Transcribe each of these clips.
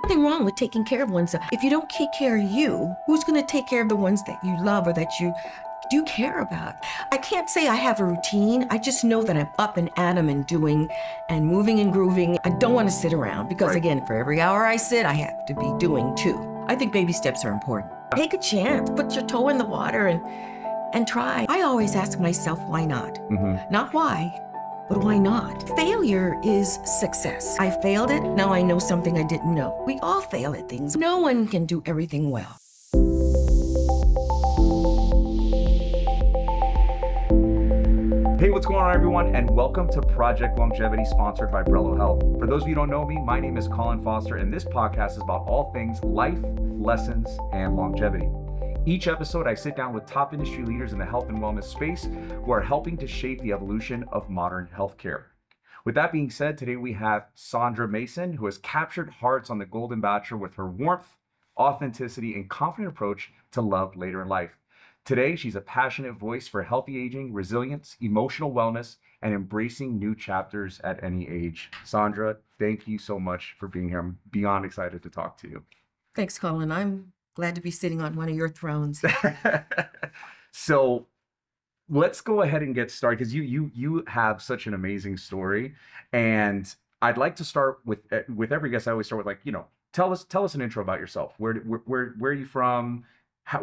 Nothing wrong with taking care of oneself. If you don't take care of you, who's going to take care of the ones that you love or that you do care about? I can't say I have a routine. I just know that I'm up and at 'em and doing and moving and grooving. I don't want to sit around because, again, for every hour I sit, I have to be doing too. I think baby steps are important. Take a chance, put your toe in the water and try. I always ask myself, why not? Not why, but why not? Failure is success. I failed it, now I know something I didn't know. We all fail at things. No one can do everything well. Hey, what's going on, everyone, and welcome to Project Longevity, sponsored by Brello Health. For those of you who don't know me, my name is Caulen Foster, and this podcast is about all things life, lessons, and longevity. Each episode, I sit down with top industry leaders in the health and wellness space who are helping to shape the evolution of modern healthcare. With that being said, today we have Sandra Mason, who has captured hearts on the Golden Bachelor with her warmth, authenticity, and confident approach to love later in life. Today, she's a passionate voice for healthy aging, resilience, emotional wellness, and embracing new chapters at any age. Sandra, thank you so much for being here. I'm beyond excited to talk to you. Thanks, Colin. I'm glad to be sitting on one of your thrones. So let's go ahead and get started, because you have such an amazing story. And I'd like to start with every guest. I always start with, tell us an intro about yourself. Where are you from?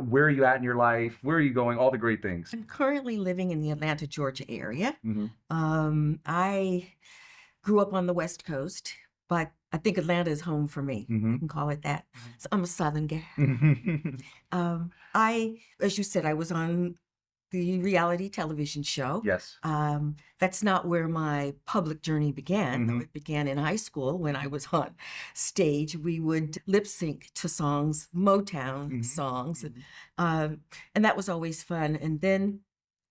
Where are you at in your life? Where are you going? All the great things. I'm currently living in the Atlanta, Georgia area. I grew up on the West Coast, but I think Atlanta is home for me. You can call it that. So I'm a Southern gal. As you said, I was on the reality television show. Yes. That's not where my public journey began. Though it began in high school when I was on stage. We would lip sync to songs, Motown songs, and that was always fun. And then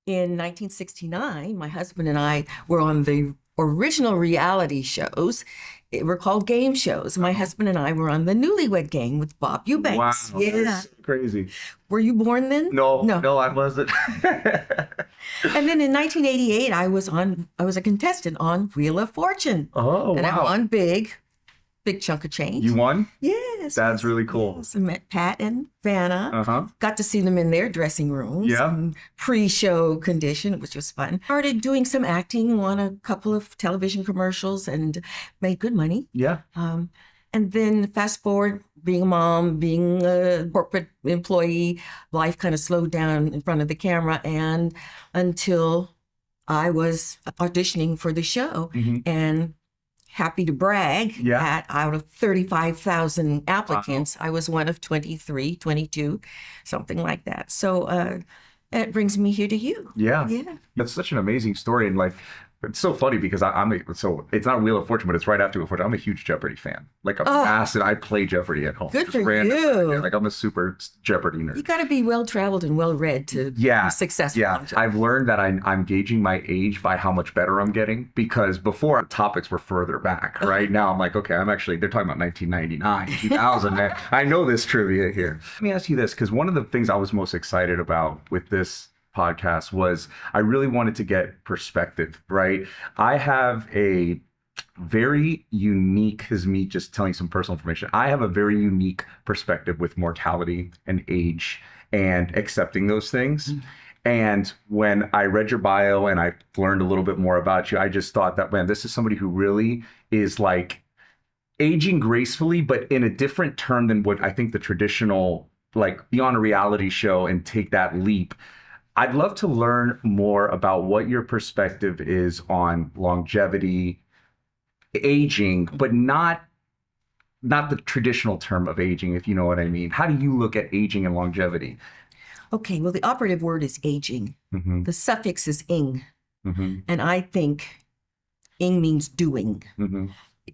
in 1969, my husband and I were on the original reality shows. They were called game shows. My husband and I were on the Newlywed game with Bob Eubanks. Wow, that's crazy. Were you born then? No, I wasn't. And then in 1988, I was a contestant on Wheel of Fortune. Oh, and I won big chunk of change. You won? Yes. That's really cool. Yes. I met Pat and Vanna. Got to see them in their dressing rooms. Yeah. Pre-show condition, which was fun. Started doing some acting, won a couple of television commercials, and made good money. Yeah. And then fast forward, being a mom, being a corporate employee, life kind of slowed down in front of the camera, and until I was auditioning for the show. And happy to brag that out of 35,000 applicants, I was one of 23, 22, something like that. So that brings me here to you. Yeah. That's such an amazing story. And it's so funny because so it's not Wheel of Fortune, but it's right after Wheel of Fortune. I'm a huge Jeopardy fan. I play Jeopardy at home. Good for you. you. I'm a super Jeopardy nerd. You got to be well-traveled and well-read to be successful. Yeah, I've learned that I'm gauging my age by how much better I'm getting, because before topics were further back. Right now, I'm like, okay, they're talking about 1999, 2000. I know this trivia here. Let me ask you this, because one of the things I was most excited about with this podcast was I really wanted to get perspective, right? I have a very unique, is me just telling some personal information. I have a very unique perspective with mortality and age and accepting those things. And when I read your bio and I learned a little bit more about you, I just thought that, man, this is somebody who really is aging gracefully, but in a different term than what I think the traditional, be on a reality show and take that leap. I'd love to learn more about what your perspective is on longevity, aging, but not the traditional term of aging, if you know what I mean. How do you look at aging and longevity? Okay, well, the operative word is aging. The suffix is ing. And I think ing means doing.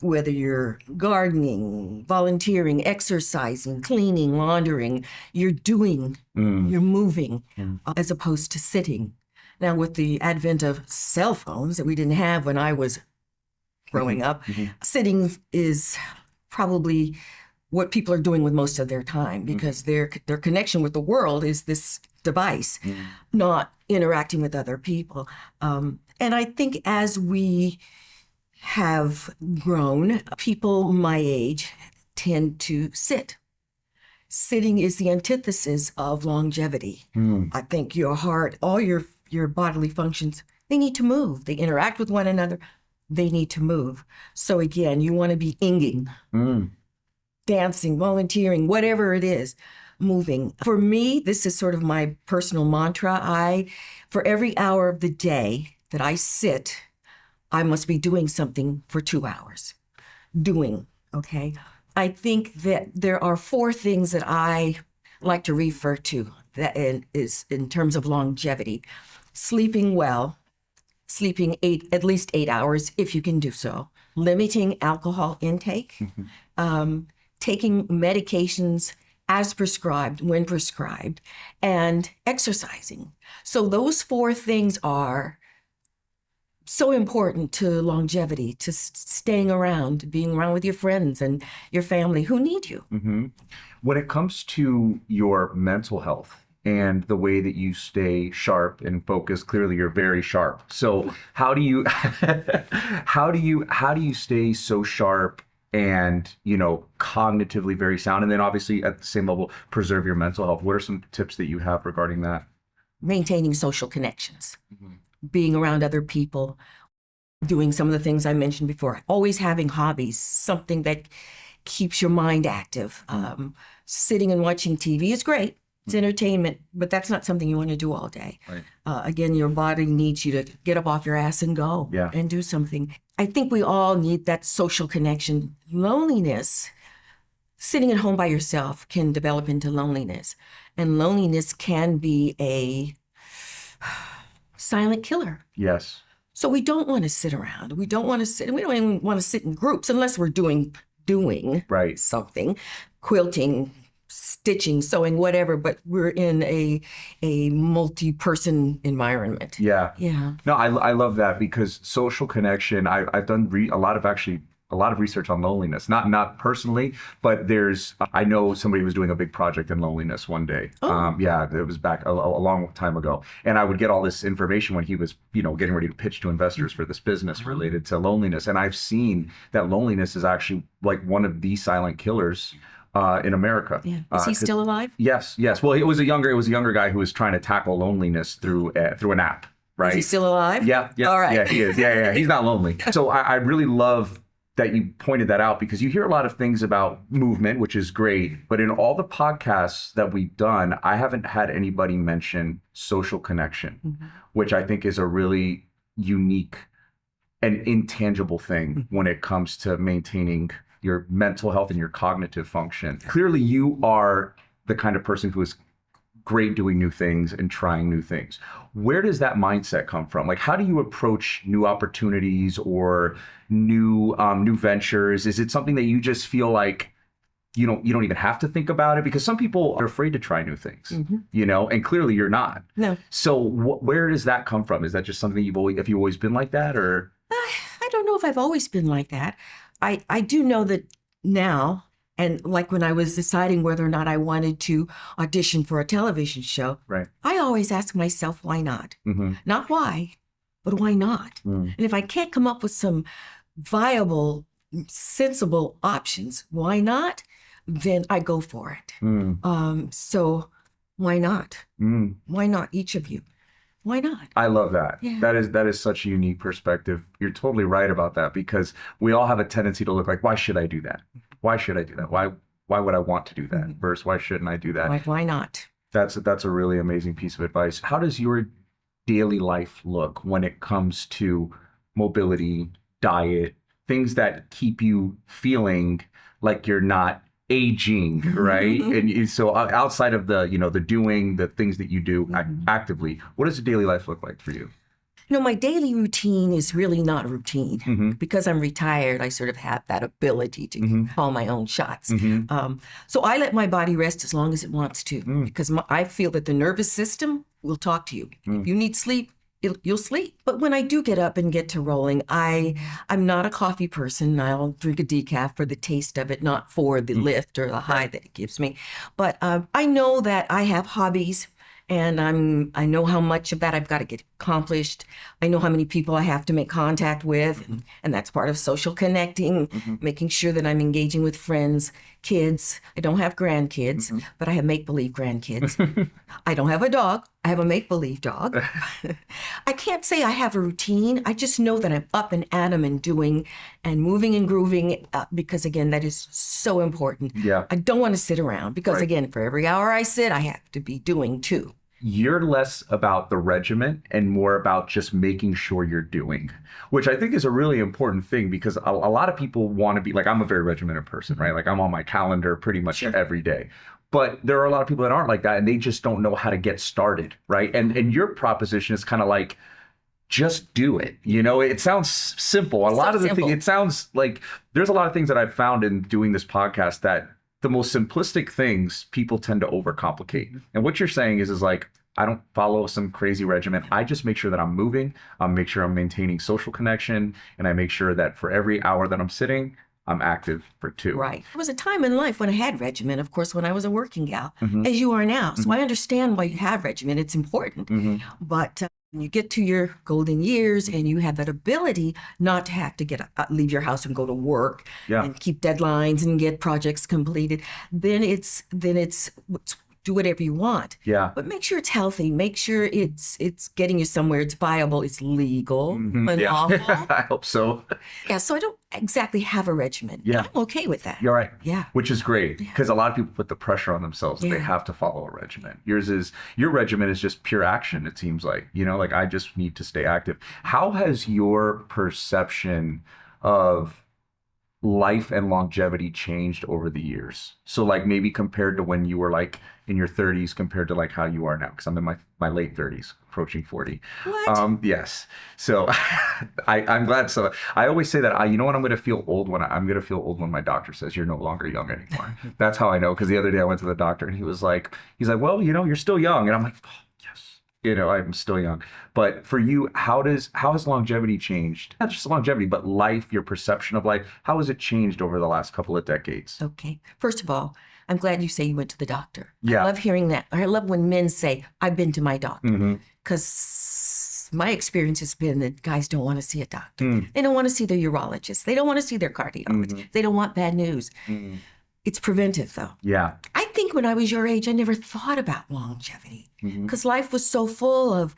Whether you're gardening, volunteering, exercising, cleaning, laundering, you're doing, you're moving, as opposed to sitting. Now, with the advent of cell phones that we didn't have when I was growing up, sitting is probably what people are doing with most of their time, because their connection with the world is this device, not interacting with other people. And I think as we have grown, people my age tend to sit. Sitting is the antithesis of longevity. I think your heart, all your bodily functions, they need to move. They interact with one another. They need to move. So again, you want to be inging, dancing, volunteering, whatever it is, moving. For me, this is sort of my personal mantra. For every hour of the day that I sit, I must be doing something for 2 hours. Doing, okay? I think that there are 4 things that I like to refer to that is in terms of longevity. Sleeping well, sleeping at least 8 hours if you can do so. Limiting alcohol intake, taking medications as prescribed, when prescribed, and exercising. So those 4 things are so important to longevity, to staying around, being around with your friends and your family who need you. When it comes to your mental health and the way that you stay sharp and focused, clearly you're very sharp. So how do you how do you stay so sharp and, cognitively very sound, and then obviously at the same level preserve your mental health? What are some tips that you have regarding that? Maintaining social connections, being around other people, doing some of the things I mentioned before, always having hobbies, something that keeps your mind active. Sitting and watching TV is great. It's entertainment, but that's not something you want to do all day. Right. Again, your body needs you to get up off your ass and go and do something. I think we all need that social connection. Loneliness, sitting at home by yourself can develop into loneliness. And loneliness can be a silent killer. Yes. So we don't want to sit around. We don't want to sit, we don't even want to sit in groups unless we're doing right. something, quilting, stitching, sewing, whatever, but we're in a multi-person environment. Yeah. Yeah. No, I love that, because social connection, I've done a lot of research on loneliness, not personally, but I know somebody was doing a big project in loneliness one day. Oh. It was back a long time ago. And I would get all this information when he was, getting ready to pitch to investors for this business related to loneliness. And I've seen that loneliness is actually like one of the silent killers in America. Yeah. Is he still alive? Yes. Well, it was a younger guy who was trying to tackle loneliness through an app. Right. Is he still alive? Yeah. All right. Yeah, he is. Yeah. He's not lonely. So I really love that you pointed that out, because you hear a lot of things about movement, which is great, but in all the podcasts that we've done, I haven't had anybody mention social connection, which I think is a really unique and intangible thing when it comes to maintaining your mental health and your cognitive function. Clearly, you are the kind of person who is great doing new things and trying new things. Where does that mindset come from? Like, how do you approach new opportunities or new ventures? Is it something that you just feel like you don't even have to think about it? Because some people are afraid to try new things, and clearly you're not. No. So where does that come from? Is that just something have you always been like that, or? I don't know if I've always been like that. I do know that now, and like when I was deciding whether or not I wanted to audition for a television show, right, I always ask myself, why not? Not why, but why not? And if I can't come up with some viable, sensible options, why not? Then I go for it. So why not? Why not, each of you? Why not? I love that. Yeah. That is such a unique perspective. You're totally right about that, because we all have a tendency to look like, why should I do that? Why should I do that? Why would I want to do that? Versus, why shouldn't I do that? Why not? That's a really amazing piece of advice. How does your daily life look when it comes to mobility, diet, things that keep you feeling like you're not aging, right? And so outside of the doing, the things that you do actively, what does a daily life look like for you? My daily routine is really not routine. Because I'm retired, I sort of have that ability to call my own shots. So I let my body rest as long as it wants to, because I feel that the nervous system will talk to you. If you need sleep, you'll sleep. But when I do get up and get to rolling, I'm not a coffee person. I'll drink a decaf for the taste of it, not for the lift or the high that it gives me. But I know that I have hobbies and I know how much of that I've got to get accomplished. I know how many people I have to make contact with, and that's part of social connecting, making sure that I'm engaging with friends, kids. I don't have grandkids, but I have make-believe grandkids. I don't have a dog. I have a make-believe dog. I can't say I have a routine. I just know that I'm up and at 'em and doing and moving and grooving because, again, that is so important. Yeah. I don't want to sit around because, again, for every hour I sit, I have to be doing too. You're less about the regiment and more about just making sure you're doing, which I think is a really important thing because a lot of people want to be like, I'm a very regimented person, right? Like I'm on my calendar pretty much every day. But there are a lot of people that aren't like that and they just don't know how to get started, right? And your proposition is kind of like, just do it. You know, it sounds simple. A lot of the things, it sounds like there's a lot of things that I've found in doing this podcast that the most simplistic things people tend to overcomplicate. And what you're saying is like, I don't follow some crazy regimen. I just make sure that I'm moving. I make sure I'm maintaining social connection. And I make sure that for every hour that I'm sitting, I'm active for 2. Right. There was a time in life when I had regimen, of course, when I was a working gal, as you are now. So I understand why you have regimen. It's important. But when you get to your golden years and you have that ability not to have to leave your house and go to work and keep deadlines and get projects completed, then it's do whatever you want. Yeah. But make sure it's healthy. Make sure it's getting you somewhere. It's viable. It's legal and lawful. I hope so. Yeah. So I don't exactly have a regimen. Yeah. I'm okay with that. You're right. Yeah. Which is great because a lot of people put the pressure on themselves. They have to follow a regimen. Your regimen is just pure action, it seems like. You know, like I just need to stay active. How has your perception of life and longevity changed over the years? So like maybe compared to when you were like in your 30s compared to like how you are now, because I'm in my late 30s, approaching 40. What? Yes. So I'm glad. So I always say that you know what, I'm going to feel old I'm going to feel old when my doctor says you're no longer young anymore. That's how I know. Because the other day I went to the doctor and he's like, well, you know, you're still young. And I'm like, oh, yes. You know, I'm still young. But for you, how has longevity changed? Not just longevity, but life, your perception of life. How has it changed over the last couple of decades? Okay. First of all, I'm glad you say you went to the doctor. Yeah. I love hearing that. I love when men say, I've been to my doctor. Because my experience has been that guys don't want to see a doctor. They don't want to see their urologist. They don't want to see their cardiologist. They don't want bad news. It's preventive, though. Yeah. I think when I was your age, I never thought about longevity because life was so full of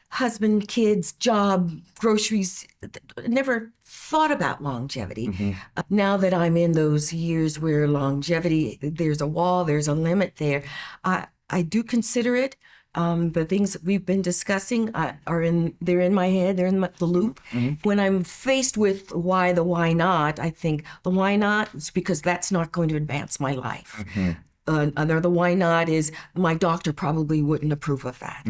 husband, kids, job, groceries. I never thought about longevity. Now that I'm in those years where longevity, there's a wall, there's a limit there, I do consider it. The things that we've been discussing they're in my head, they're in the loop. When I'm faced with the why not, I think the why not is because that's not going to advance my life. Another why not is my doctor probably wouldn't approve of that.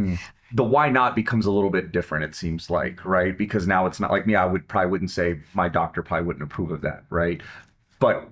The why not becomes a little bit different, it seems like, right? Because now it's not like me. I wouldn't say my doctor probably wouldn't approve of that, right? But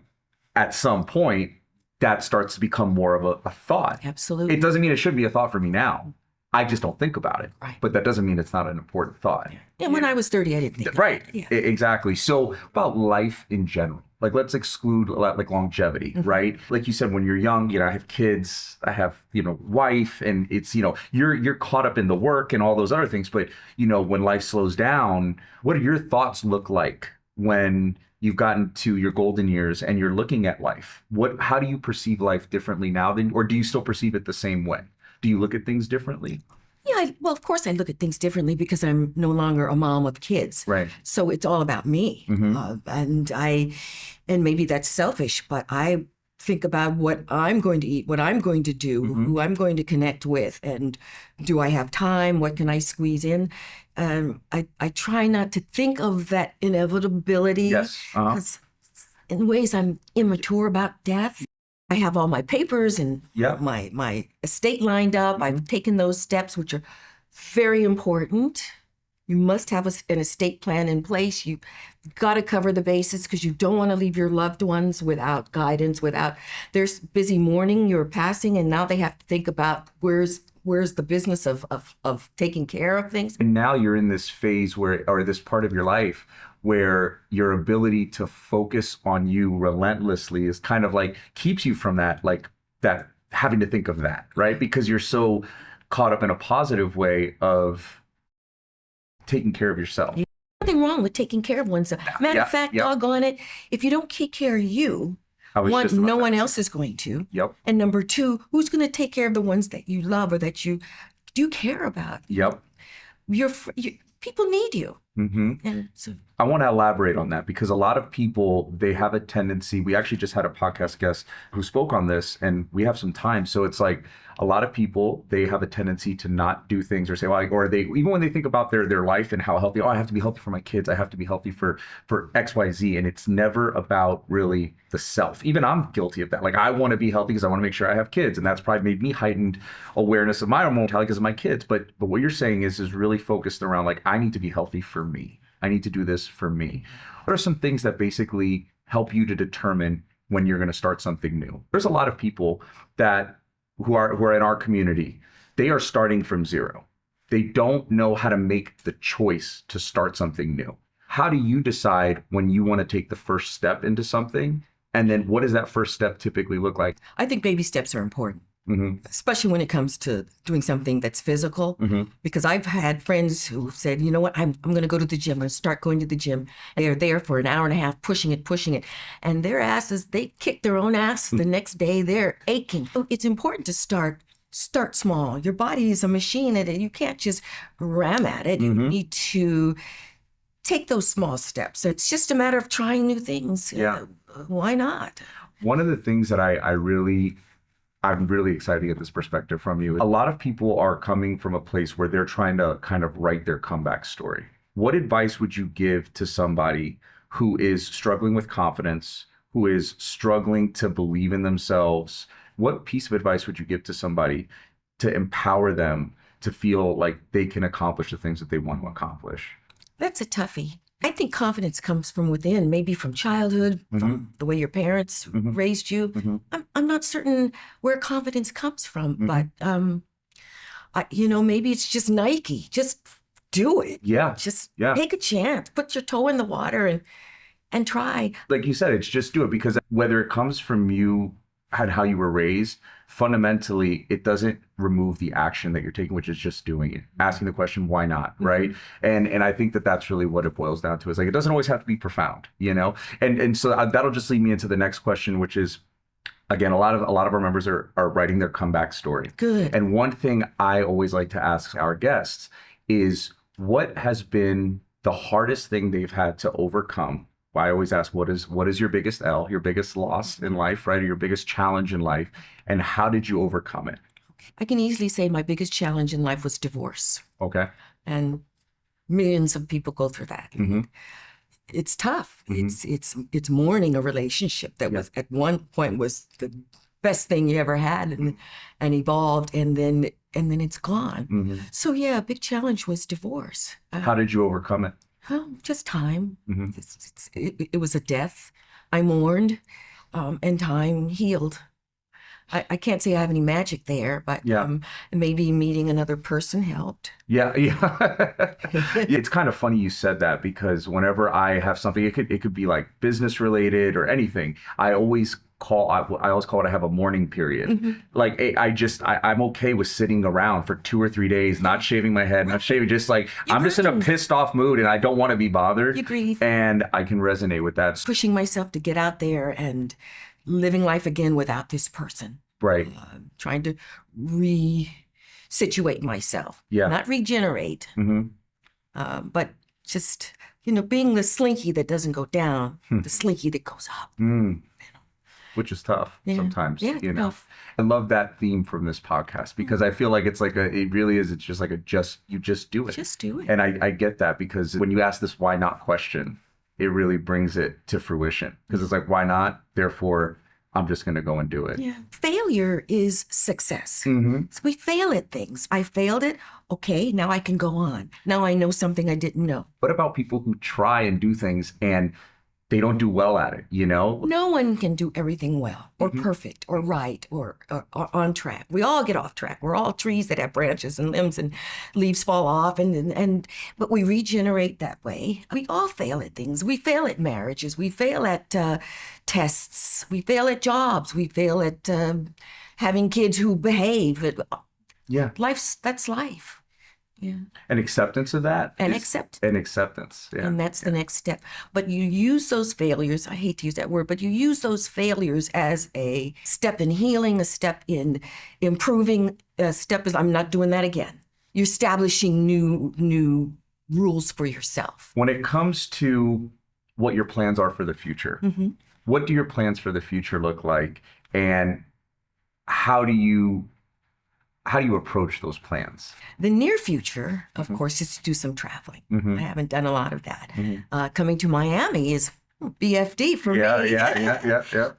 at some point, that starts to become more of a thought. Absolutely. It doesn't mean it shouldn't be a thought for me now. I just don't think about it. Right. But that doesn't mean it's not an important thought. Yeah, when I was 30, I didn't think Right. about it. Yeah. Exactly. So about life in general, like let's exclude like longevity, right? Like you said, when you're young, you know, I have kids, I have, you know, wife, and it's, you know, you're caught up in the work and all those other things. But, you know, when life slows down, what do your thoughts look like when you've gotten to your golden years and you're looking at life? How do you perceive life differently now or do you still perceive it the same way? Do you look at things differently? Yeah, well, of course I look at things differently because I'm no longer a mom of kids. Right. So it's all about me. And maybe that's selfish, but I think about what I'm going to eat, what I'm going to do, who I'm going to connect with, and do I have time? What can I squeeze in? I try not to think of that inevitability. Yes. Because in ways I'm immature about death. I have all my papers and my estate lined up. I've taken those steps, which are very important. You must have an estate plan in place. You've got to cover the bases because you don't want to leave your loved ones without guidance, they're busy mourning your passing, and now they have to think about where's the business of taking care of things. And now you're in this phase or this part of your life where your ability to focus on you relentlessly is kind of like keeps you from that having to think of that, right? Because you're so caught up in a positive way of taking care of yourself. Nothing wrong with taking care of oneself. Matter of fact, doggone it, if you don't take care of you, one, no one else is going to. Yep. And number two, who's going to take care of the ones that you love or that you do care about? Yep. People need you. Mm-hmm. And so I want to elaborate on that because a lot of people, they have a tendency, we actually just had a podcast guest who spoke on this and we have some time. So it's like a lot of people, they have a tendency to not do things or say, well, or they, even when they think about their life and how healthy, I have to be healthy for my kids. I have to be healthy for X, Y, Z. And it's never about really the self. Even I'm guilty of that. Like I want to be healthy because I want to make sure I have kids. And that's probably made me heightened awareness of my own mortality because of my kids. But what you're saying is really focused around like, I need to be healthy for me. I need to do this for me. What are some things that basically help you to determine when you're going to start something new? There's a lot of people that who are in our community. They are starting from zero. They don't know how to make the choice to start something new. How do you decide when you want to take the first step into something? And then what does that first step typically look like? I think baby steps are important. Mm-hmm. Especially when it comes to doing something that's physical, Mm-hmm. because I've had friends who said, you know what, I'm going to go to the gym. I'm going to start going to the gym. They're there for an hour and a half, pushing it. And their asses, they kick their own ass the next day. They're aching. So it's important to start small. Your body is a machine and you can't just ram at it. Mm-hmm. You need to take those small steps. It's just a matter of trying new things. Yeah. Why not? One of the things that I'm really excited to get this perspective from you. A lot of people are coming from a place where they're trying to kind of write their comeback story. What advice would you give to somebody who is struggling with confidence, who is struggling to believe in themselves? What piece of advice would you give to somebody to empower them to feel like they can accomplish the things that they want to accomplish? That's a toughie. I think confidence comes from within, maybe from childhood, from the way your parents raised you. I'm not certain where confidence comes from, but maybe it's just Nike. Just do it. Yeah. Just Yeah. take a chance. Put your toe in the water and try. Like you said, it's just do it, because whether it comes from you and how you were raised, fundamentally, it doesn't remove the action that you're taking, which is just doing it, asking the question, why not, right? And I think that that's really what it boils down to. Is like, it doesn't always have to be profound, And so that'll just lead me into the next question, which is, again, a lot of our members are writing their comeback story. Good. And one thing I always like to ask our guests is, what has been the hardest thing they've had to overcome? I always ask, what is your biggest L, your biggest loss in life, right? Or your biggest challenge in life? And how did you overcome it? I can easily say my biggest challenge in life was divorce. Okay. And millions of people go through that. Mm-hmm. It's tough. Mm-hmm. It's mourning a relationship that was at one point was the best thing you ever had and evolved, and then it's gone. Mm-hmm. So yeah, a big challenge was divorce. How did you overcome it? Just time. Mm-hmm. It was a death. I mourned, and time healed. I can't say I have any magic there, but maybe meeting another person helped. Yeah. It's kind of funny you said that, because whenever I have something, it could be like business related or anything, I always call it I have a mourning period. Mm-hmm. Like I'm okay with sitting around for 2 or 3 days, not shaving my head, not shaving, just like I'm just in a pissed off mood and I don't want to be bothered. You grieve. And I can resonate with that. Pushing myself to get out there and living life again without this person. Right. Trying to re-situate myself. Yeah. Not regenerate. Mm-hmm. But just, being the slinky that doesn't go down, the slinky that goes up. Which is tough sometimes. Yeah, tough. I love that theme from this podcast, because I feel like it's just like you just do it. Just do it. And I get that, because when you ask this why not question, it really brings it to fruition, because it's like, why not? Therefore, I'm just going to go and do it. Yeah. Failure is success. Mm-hmm. So we fail at things. I failed it. Okay, now I can go on. Now I know something I didn't know. What about people who try and do things and they don't do well at it, No one can do everything well or perfect or right or on track. We all get off track. We're all trees that have branches and limbs and leaves fall off, but we regenerate that way. We all fail at things. We fail at marriages. We fail at tests. We fail at jobs. We fail at having kids who behave. Yeah. That's life. Yeah. And acceptance of that. And is- accept. And acceptance. Yeah. And that's the next step. But you use those failures, I hate to use that word, but you use those failures as a step in healing, a step in improving, a step is I'm not doing that again. You're establishing new rules for yourself. When it comes to what your plans are for the future, what do your plans for the future look like? And how do you approach those plans? The near future, of course, is to do some traveling. I haven't done a lot of that. Coming to Miami is BFD for me. Yeah.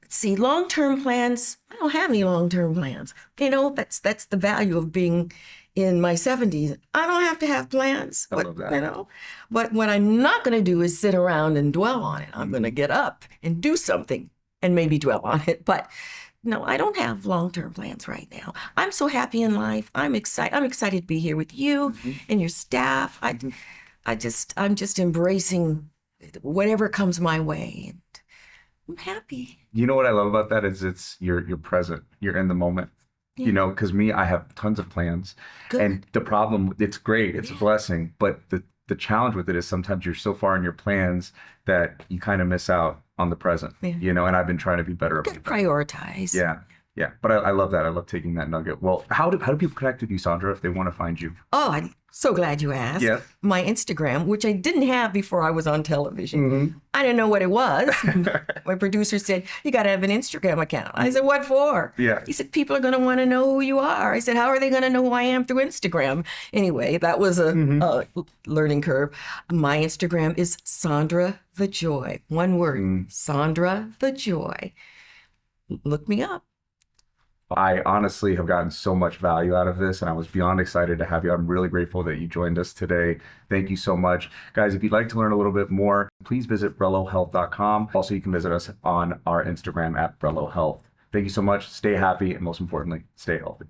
Let's see, long-term plans. I don't have any long-term plans. You know, that's the value of being in my 70s. I don't have to have plans. I love that. You know, but what I'm not going to do is sit around and dwell on it. I'm going to get up and do something and maybe dwell on it. But no, I don't have long-term plans right now. I'm so happy in life. I'm excited. I'm excited to be here with you and your staff. I'm just embracing whatever comes my way. And I'm happy. You know what I love about that is you're present. You're in the moment. Yeah. You know, because me, I have tons of plans. Good. And the problem, it's great. It's a blessing. But the challenge with it is sometimes you're so far in your plans that you kind of miss out on the present, you know, and I've been trying to be better about Good that. prioritize. Yeah. But I love that. I love taking that nugget. Well, how do people connect with you, Sandra, if they want to find you? Oh, I'm so glad you asked. Yes. My Instagram, which I didn't have before I was on television. I didn't know what it was. My producer said, you got to have an Instagram account. I said, what for? Yeah. He said, people are going to want to know who you are. I said, how are they going to know who I am through Instagram? Anyway, that was a learning curve. My Instagram is Sandra the Joy. One word, Sandra the Joy. Look me up. I honestly have gotten so much value out of this, and I was beyond excited to have you. I'm really grateful that you joined us today. Thank you so much. Guys, if you'd like to learn a little bit more, please visit BrelloHealth.com. Also, you can visit us on our Instagram at BrelloHealth. Thank you so much. Stay happy, and most importantly, stay healthy.